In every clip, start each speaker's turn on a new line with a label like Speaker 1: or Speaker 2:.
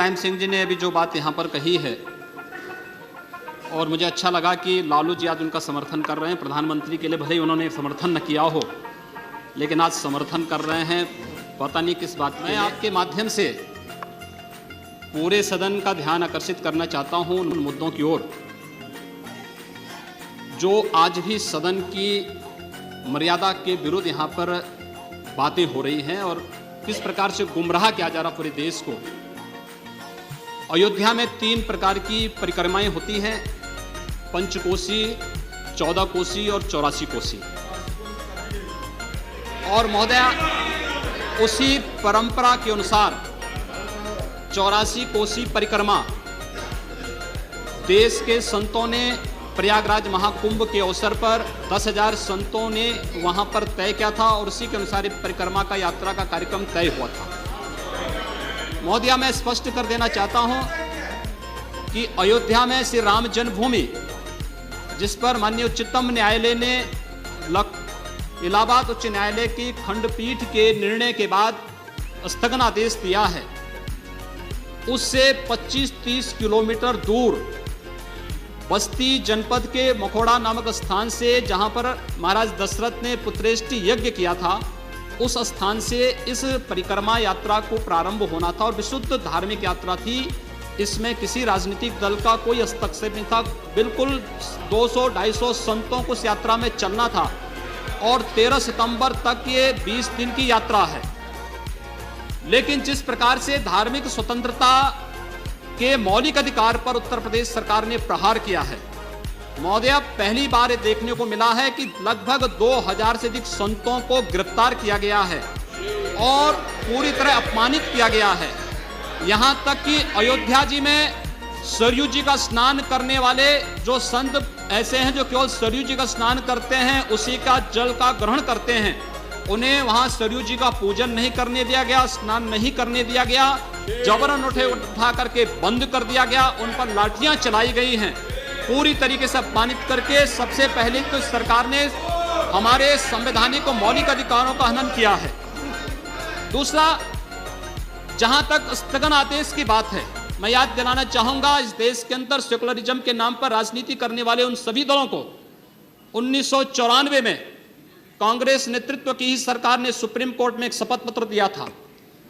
Speaker 1: मुलायम सिंह जी ने अभी जो बात यहाँ पर कही है, और मुझे अच्छा लगा कि लालू जी आज उनका समर्थन कर रहे हैं। प्रधानमंत्री के लिए भले ही उन्होंने समर्थन न किया हो, लेकिन आज समर्थन कर रहे हैं, पता नहीं किस बात में। आपके माध्यम से पूरे सदन का ध्यान आकर्षित करना चाहता हूं उन मुद्दों की ओर जो आज भी सदन की मर्यादा के विरुद्ध यहाँ पर बातें हो रही हैं और किस प्रकार से गुमराह किया जा रहा पूरे देश को। अयोध्या में 3 प्रकार की परिक्रमाएं होती हैं, पंचकोसी, 14 कोसी और 84 कोसी। और महोदय, उसी परंपरा के अनुसार 84 कोसी परिक्रमा देश के संतों ने प्रयागराज महाकुंभ के अवसर पर 10,000 संतों ने वहां पर तय किया था और उसी के अनुसार परिक्रमा का यात्रा का कार्यक्रम तय हुआ था। महोदय, मैं स्पष्ट कर देना चाहता हूं कि अयोध्या में श्री राम जन्मभूमि, जिस पर माननीय उच्चतम न्यायालय ने इलाहाबाद उच्च न्यायालय की खंडपीठ के निर्णय के बाद स्थगन आदेश दिया है, उससे 25-30 किलोमीटर दूर बस्ती जनपद के मखोड़ा नामक स्थान से, जहां पर महाराज दशरथ ने पुत्रेष्टि यज्ञ किया था, उस स्थान से इस परिक्रमा यात्रा को प्रारंभ होना था और विशुद्ध धार्मिक यात्रा थी। इसमें किसी राजनीतिक दल का कोई हस्तक्षेप नहीं था। बिल्कुल 200-250 संतों को इस यात्रा में चलना था और 13 सितंबर तक ये 20 दिन की यात्रा है। लेकिन जिस प्रकार से धार्मिक स्वतंत्रता के मौलिक अधिकार पर उत्तर प्रदेश सरकार ने प्रहार किया है, महोदय, पहली बार ये देखने को मिला है कि लगभग 2000 से अधिक संतों को गिरफ्तार किया गया है और पूरी तरह अपमानित किया गया है। यहां तक कि अयोध्या जी में सरयू जी का स्नान करने वाले जो संत ऐसे हैं जो केवल सरयू जी का स्नान करते हैं, उसी का जल का ग्रहण करते हैं, उन्हें वहां सरयू जी का पूजन नहीं करने दिया गया, स्नान नहीं करने दिया गया, जबरन उठा करके बंद कर दिया गया, उन पर लाठियां चलाई गई हैं, पूरी तरीके से अपमानित करके। सबसे पहले तो सरकार ने हमारे संवैधानिक और मौलिक अधिकारों का हनन किया है। दूसरा, जहां तक स्थगन आदेश की बात है, मैं याद दिलाना चाहूंगा, इस देश के अंदर सेकुलरिज्म के नाम पर राजनीति करने वाले उन सभी दलों को 1994 में कांग्रेस नेतृत्व की ही सरकार ने सुप्रीम कोर्ट में एक शपथ पत्र दिया था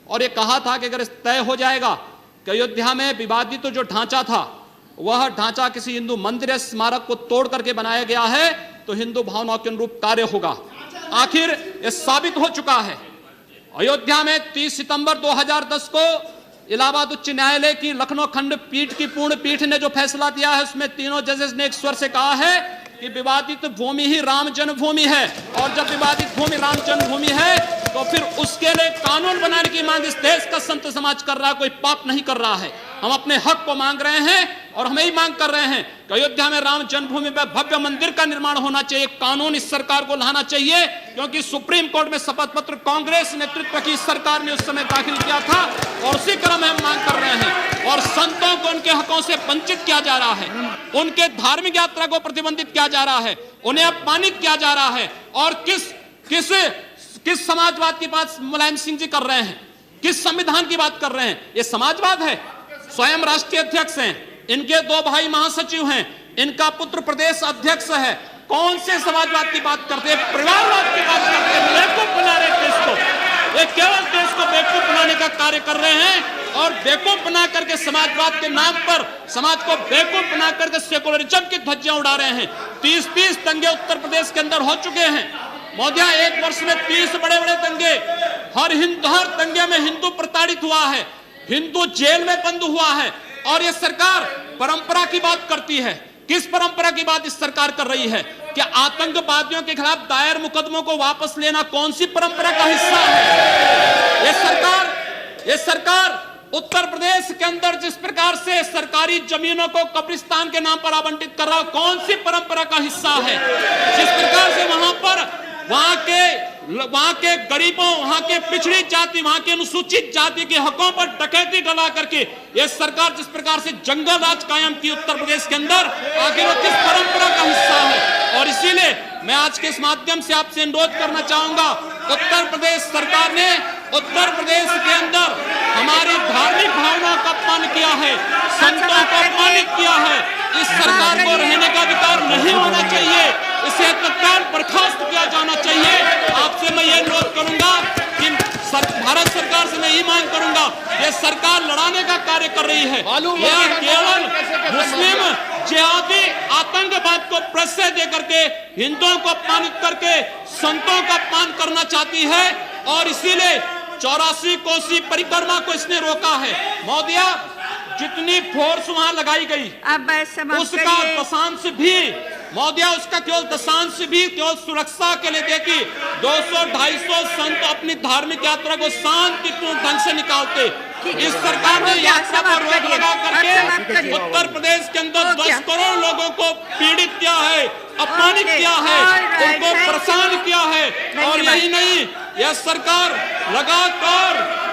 Speaker 1: और ये कहा था कि अगर तय हो जाएगा कि अयोध्या में विवादित तो जो ढांचा था, वह ढांचा किसी हिंदू मंदिर या स्मारक को तोड़ करके बनाया गया है, तो हिंदू भावनाओं के अनुरूप कार्य होगा। आखिर यह साबित हो चुका है। अयोध्या में 30 सितंबर 2010 को इलाहाबाद उच्च न्यायालय की लखनऊ खंडपीठ की पूर्ण पीठ ने जो फैसला दिया है, उसमें तीनों जजेस ने एक स्वर से कहा है कि विवादित भूमि ही राम जन्मभूमि है, और जब विवादित भूमि राम जन्मभूमि है तो फिर उसके लिए कानून बनाने की मांग इस देश का संत समाज कर रहा है, कोई पाप नहीं कर रहा है। हम अपने हक को मांग रहे हैं और हम यही मांग कर रहे हैं कि अयोध्या में राम जन्मभूमि पर भव्य मंदिर का निर्माण होना चाहिए, कानून इस सरकार को लाना चाहिए, क्योंकि सुप्रीम कोर्ट में शपथ पत्र कांग्रेस नेतृत्व की सरकार ने उस समय दाखिल किया था और उसी क्रम में हम मांग कर रहे हैं। और संतों को उनके हकों से वंचित किया जा रहा है, उनके धार्मिक यात्रा को प्रतिबंधित किया जा रहा है, उन्हें अपमानित किया जा रहा है। और किस समाजवाद की बात मुलायम सिंह जी कर रहे हैं, किस संविधान की बात कर रहे हैं? ये समाजवाद है। स्वयं राष्ट्रीय अध्यक्ष हैं, इनके 2 भाई महासचिव हैं, इनका पुत्र प्रदेश अध्यक्ष है। कौन से समाजवाद की बात करते हैं? परिवारवाद की बात करते हैं। बेवकूफ बना रहे देश को, ये केवल देश को बेवकूफ बनाने का कार्य कर रहे हैं और बेवकूफ बना करके समाजवाद के नाम पर समाज को बेवकूफ बना करके सेकुलरिज्म की ध्वजियां उड़ा रहे हैं। 30 दंगे उत्तर प्रदेश के अंदर हो चुके हैं महोदय, एक वर्ष में 30 बड़े-बड़े दंगे। हर दंगे में हिंदू प्रताड़ित हुआ है, हिंदू जेल में बंद हुआ है। और ये सरकार परंपरा की बात करती है। किस परंपरा की बात इस सरकार कर रही है? कि आतंकवादियों के खिलाफ दायर मुकदमों को वापस लेना कौन सी परंपरा का हिस्सा है? ये सरकार उत्तर प्रदेश के अंदर जिस प्रकार से सरकारी जमीनों को कब्रिस्तान के नाम पर आवंटित कर रहा है, कौन सी परंपरा का हिस्सा है? जिस प्रकार से वहां के गरीबों, वहां के पिछड़ी जाति, वहां के अनुसूचित जाति के हकों पर डकैती डला करके यह सरकार जिस प्रकार से जंगल राज कायम की उत्तर प्रदेश के अंदर, आखिर वो किस परंपरा का हिस्सा है? और इसीलिए मैं आज के इस माध्यम से आपसे अनुरोध करना चाहूंगा, उत्तर प्रदेश सरकार ने उत्तर प्रदेश के अंदर हमारी धार्मिक भावनाओं का अपमान किया है, संतों को अपमानित किया है। इस सरकार को रहने का अधिकार नहीं होना चाहिए, इसे तत्काल बर्खास्त किया जाना चाहिए। आपसे मैं ये अनुरोध करूंगा कि भारत सरकार से मैं ये मांग करूंगा, ये सरकार लड़ाने का कार्य कर रही है, यह केवल मुस्लिम जिहादी आतंकवाद को प्रश्रय दे करके हिंदुओं को अपमानित करके संतों का अपमान करना चाहती है और इसीलिए 84 कोसी परिक्रमा को इसने रोका है। महोदया, जितनी फोर्स वहां लगाई गई उसका दशांश भी महोदया उसका केवल दशांश भी केवल सुरक्षा के लिए देखी 200-250 संत अपनी धार्मिक यात्रा को शांतिपूर्ण ढंग से निकालते। इस सरकार ने यात्रा पर रोक लगा करके उत्तर प्रदेश के अंदर 10 करोड़ लोगों को पीड़ित किया है, अपमानित किया है, उनको परेशान किया है। और यही नहीं, यह सरकार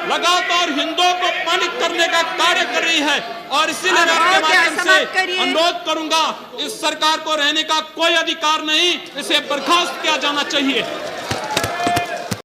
Speaker 1: लगातार हिंदुओं को अपमानित करने का कार्य कर रही है और इसीलिए मैं आपके माध्यम से अनुरोध करूंगा, इस सरकार को रहने का कोई अधिकार नहीं, इसे बर्खास्त किया जाना चाहिए।